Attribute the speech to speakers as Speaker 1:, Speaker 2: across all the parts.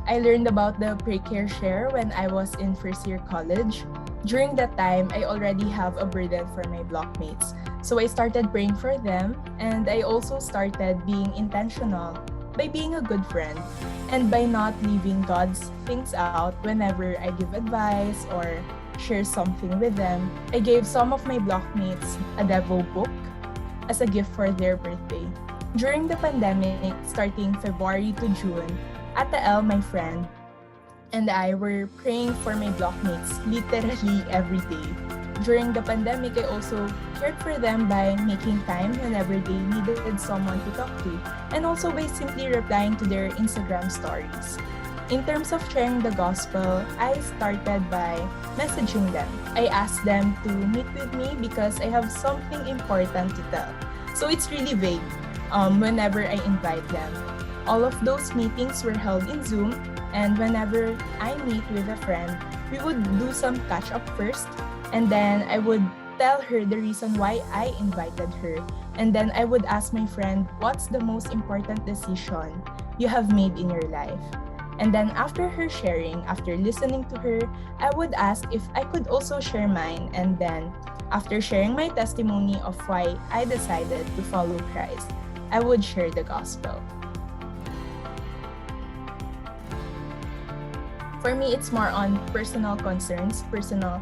Speaker 1: I learned about the Precare Share when I was in first year college. During that time, I already have a burden for my blockmates. So I started praying for them, and I also started being intentional by being a good friend and by not leaving God's things out whenever I give advice or share something with them. I gave some of my blockmates a Devo book as a gift for their birthday. During the pandemic, starting February to June, Ate El, my friend, and I were praying for my blockmates literally every day. During the pandemic, I also cared for them by making time whenever they needed someone to talk to, and also by simply replying to their Instagram stories. In terms of sharing the gospel, I started by messaging them. I asked them to meet with me because I have something important to tell. So it's really vague whenever I invite them. All of those meetings were held in Zoom, and whenever I meet with a friend, we would do some catch up first, and then I would tell her the reason why I invited her. And then I would ask my friend, what's the most important decision you have made in your life? And then after her sharing, after listening to her, I would ask if I could also share mine. And then after sharing my testimony of why I decided to follow Christ, I would share the gospel. For me, it's more on personal concerns, personal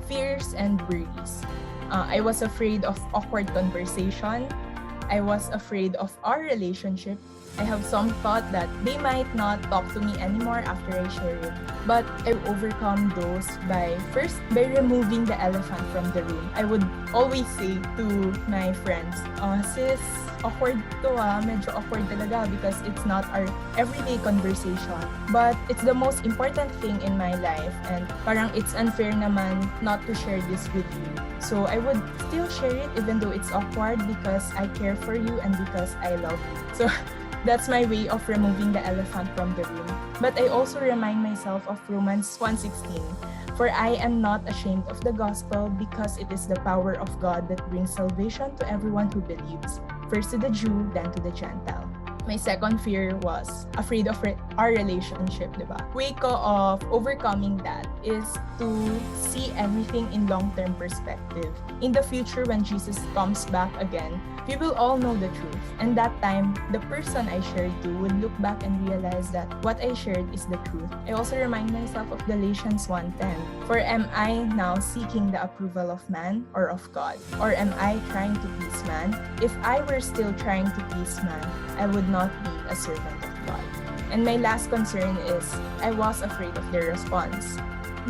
Speaker 1: fears, and worries. I was afraid of awkward conversation. I was afraid of our relationship. I have some thought that they might not talk to me anymore after I share it. But I overcome those by removing the elephant from the room. I would always say to my friends, sis, awkward to medyo awkward talaga because it's not our everyday conversation. But it's the most important thing in my life, and parang it's unfair naman not to share this with you. So I would still share it even though it's awkward because I care for you and because I love you. So that's my way of removing the elephant from the room. But I also remind myself of Romans 1:16. For I am not ashamed of the gospel because it is the power of God that brings salvation to everyone who believes, first to the Jew, then to the Gentile. My second fear was afraid of our relationship, diba? Way ko of overcoming that is to see everything in long-term perspective. In the future, when Jesus comes back again, we will all know the truth. And that time, the person I shared to would look back and realize that what I shared is the truth. I also remind myself of Galatians 1:10. For am I now seeking the approval of man or of God? Or am I trying to please man? If I were still trying to please man, I would not be a servant of God. And my last concern is I was afraid of their response.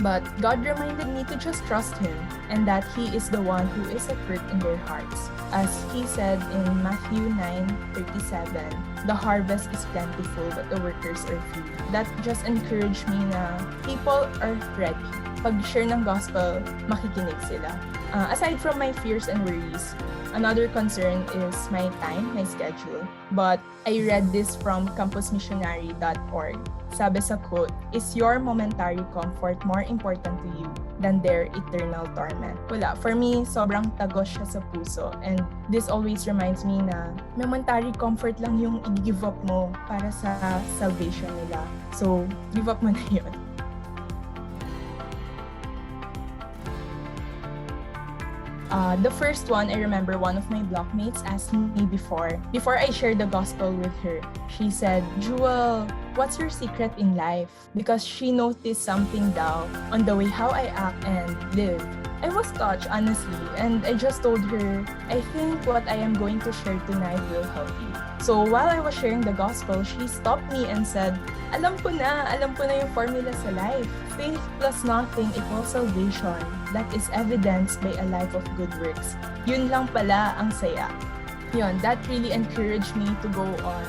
Speaker 1: But God reminded me to just trust Him and that He is the one who is at work in their hearts. As He said in Matthew 9:37, the harvest is plentiful but the workers are few. That just encouraged me na people are ready. Pag share ng gospel, makikinig sila. Aside from my fears and worries, another concern is my time, my schedule. But I read this from campusmissionary.org. Sabi sa quote, is your momentary comfort more important to you than their eternal torment? Wala. For me, sobrang tagos siya sa puso. And this always reminds me na momentary comfort lang yung i-give up mo para sa salvation nila. So, give up mo na yun. The first one, I remember one of my blockmates asked me before I shared the gospel with her. She said, Jewelle, what's your secret in life? Because she noticed something daw on the way how I act and live. I was touched, honestly, and I just told her, I think what I am going to share tonight will help you. So while I was sharing the gospel, she stopped me and said, alam ko na yung formula sa life. Faith plus nothing equals salvation. That is evidenced by a life of good works. Yun lang pala ang saya. Yun, that really encouraged me to go on.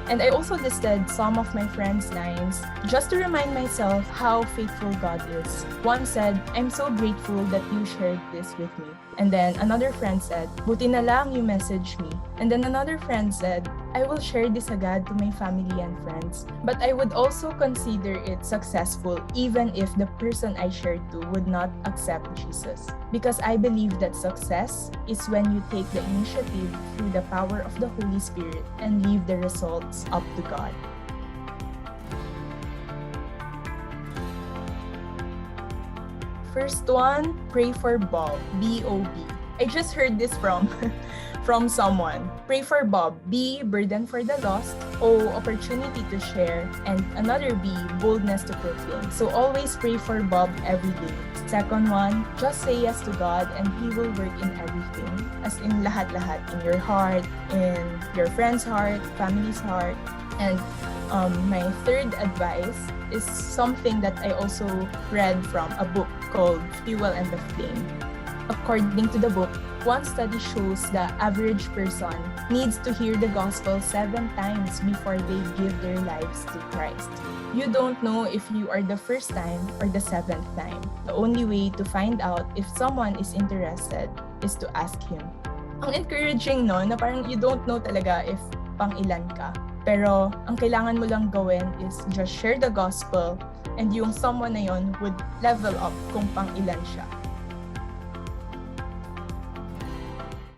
Speaker 1: And I also listed some of my friends' lines just to remind myself how faithful God is. One said, I'm so grateful that you shared this with me. And then another friend said, buti na lang you messaged me. And then another friend said, I will share this agad to my family and friends. But I would also consider it successful even if the person I shared to would not accept Jesus. Because I believe that success is when you take the initiative through the power of the Holy Spirit and leave the results up to God. First one, pray for Bob, B-O-B. I just heard this from from someone. Pray for Bob, B, burden for the lost, O, opportunity to share, and another B, boldness to proclaim. So always pray for Bob every day. Second one, just say yes to God and He will work in everything. As in lahat-lahat, in your heart, in your friend's heart, family's heart. And my third advice is something that I also read from a book called Jewelle and the Flame. According to the book, one study shows the average person needs to hear the gospel 7 times before they give their lives to Christ. You don't know if you are the first time or the 7th time. The only way to find out if someone is interested is to ask him. Ang encouraging no, na parang you don't know talaga if pang ilan ka. Pero ang kailangan mo lang gawin is just share the gospel and yung someone na yon would level up kung pang ilan siya.